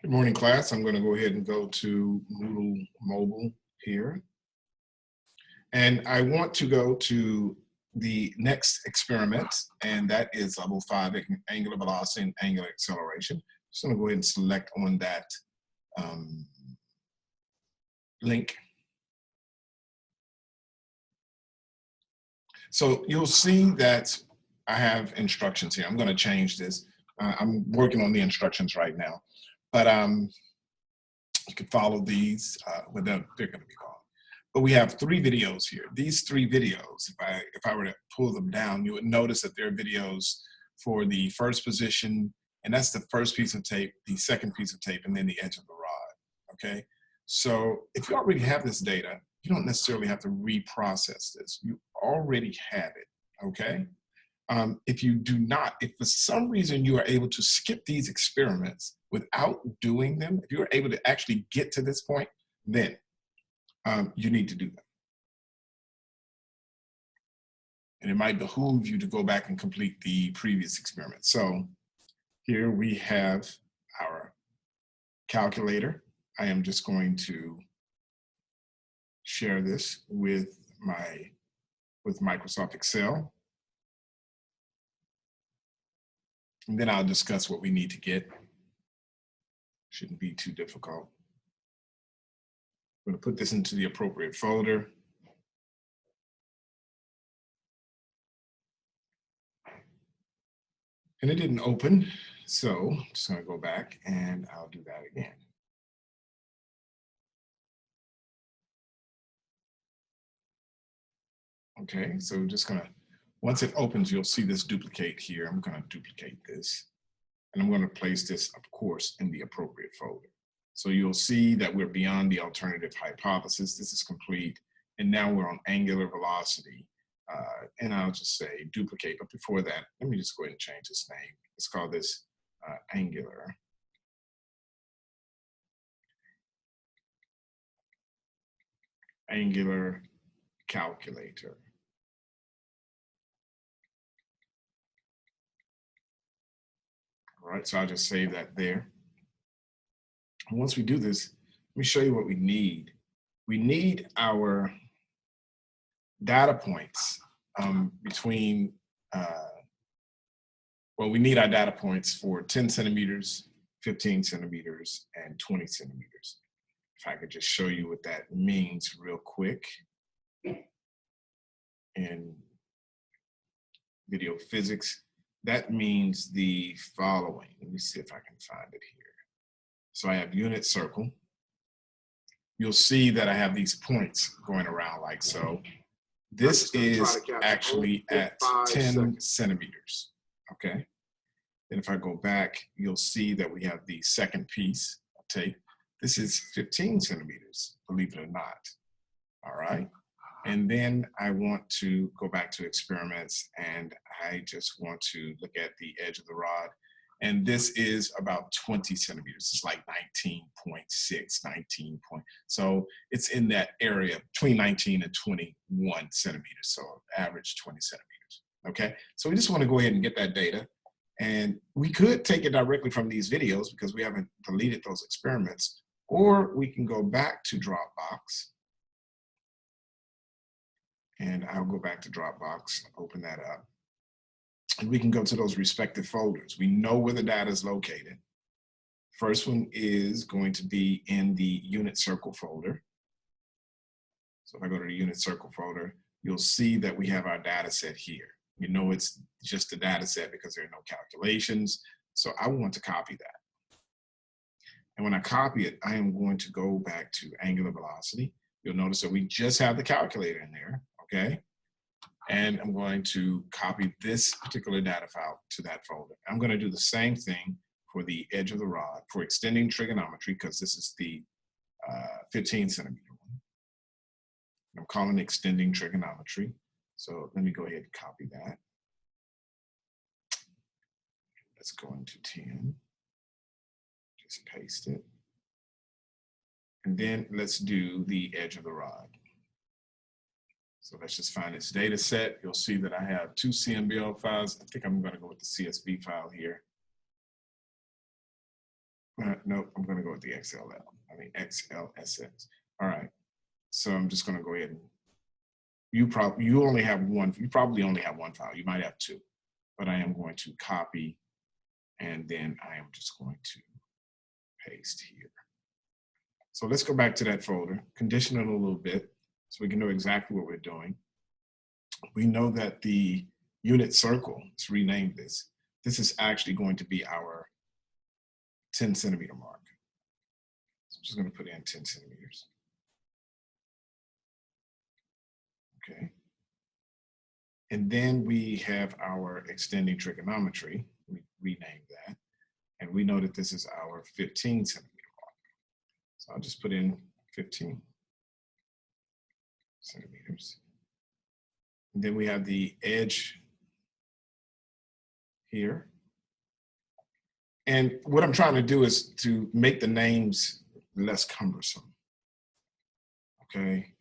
Good morning, class. I'm going to go ahead and go to Moodle Mobile here. And I want to go to the next experiment, and that is level 5, angular velocity and angular acceleration. Just going to go ahead and select on that link. So you'll see that I have instructions here. I'm going to change this. I'm working on the instructions right now. But you can follow these, they're going to be called. But we have 3 videos here. These 3 videos, if I were to pull them down, you would notice that there are videos for the first position, and that's the first piece of tape, the second piece of tape, and then the edge of the rod, okay? So if you already have this data, you don't necessarily have to reprocess this. You already have it, okay? If you do not, if for some reason you are able to skip these experiments without doing them, if you're able to actually get to this point, then you need to do them. And it might behoove you to go back and complete the previous experiment. So here we have our calculator. I am just going to share this with Microsoft Excel. And then I'll discuss what we need to get. Shouldn't be too difficult. I'm going to put this into the appropriate folder. And it didn't open, so I'm just going to go back and I'll do that again. Okay, so we're just going to, once it opens, you'll see this duplicate here. I'm going to duplicate this. And I'm going to place this, of course, in the appropriate folder. So you'll see that we're beyond the alternative hypothesis. This is complete. And now we're on angular velocity. And I'll just say duplicate. But before that, let me just go ahead and change this name. Let's call this angular calculator. All right, so I'll just save that there. And once we do this, let me show you what we need. We need our data points between, well, we need our data points for 10 centimeters, 15 centimeters, and 20 centimeters. If I could just show you what that means real quick in video physics. That means the following. Let me see if I can find it here. So I have unit circle. You'll see that I have these points going around like so. This is actually at 10 centimeters, okay? And if I go back, you'll see that we have the second piece of tape. This is 15 centimeters, believe it or not, all right? And then I want to go back to experiments, and I just want to look at the edge of the rod. And this is about 20 centimeters. It's like 19.6, 19 point. So it's in that area between 19 and 21 centimeters. So average 20 centimeters, okay? So we just want to go ahead and get that data. And we could take it directly from these videos because we haven't deleted those experiments, or we can go back to Dropbox. And I'll go back to Dropbox, open that up. And we can go to those respective folders. We know where the data is located. First one is going to be in the unit circle folder. So if I go to the unit circle folder, you'll see that we have our data set here. You know it's just a data set because there are no calculations. So I want to copy that. And when I copy it, I am going to go back to angular velocity. You'll notice that we just have the calculator in there, okay? And I'm going to copy this particular data file to that folder. I'm going to do the same thing for the edge of the rod for extending trigonometry, because this is the 15 centimeter one. I'm calling it extending trigonometry. So let me go ahead and copy that. Let's go into 10. Just paste it. And then let's do the edge of the rod. So let's just find this data set. You'll see that I have 2 CMBL files. I think I'm going to go with the CSV file here. Nope, I'm going to go with the XLL. I mean, XLSX. All right. So I'm just going to go ahead and you probably only have one. You probably only have one file. You might have two, but I am going to copy, and then I am just going to paste here. So let's go back to that folder, condition it a little bit so we can know exactly what we're doing. We know that the unit circle, let's rename this. This is actually going to be our 10 centimeter mark. So I'm just going to put in 10 centimeters. Okay. And then we have our extending trigonometry. We rename that. And we know that this is our 15 centimeter mark. So I'll just put in 15 centimeters. And then we have the edge here. And what I'm trying to do is to make the names less cumbersome. Okay.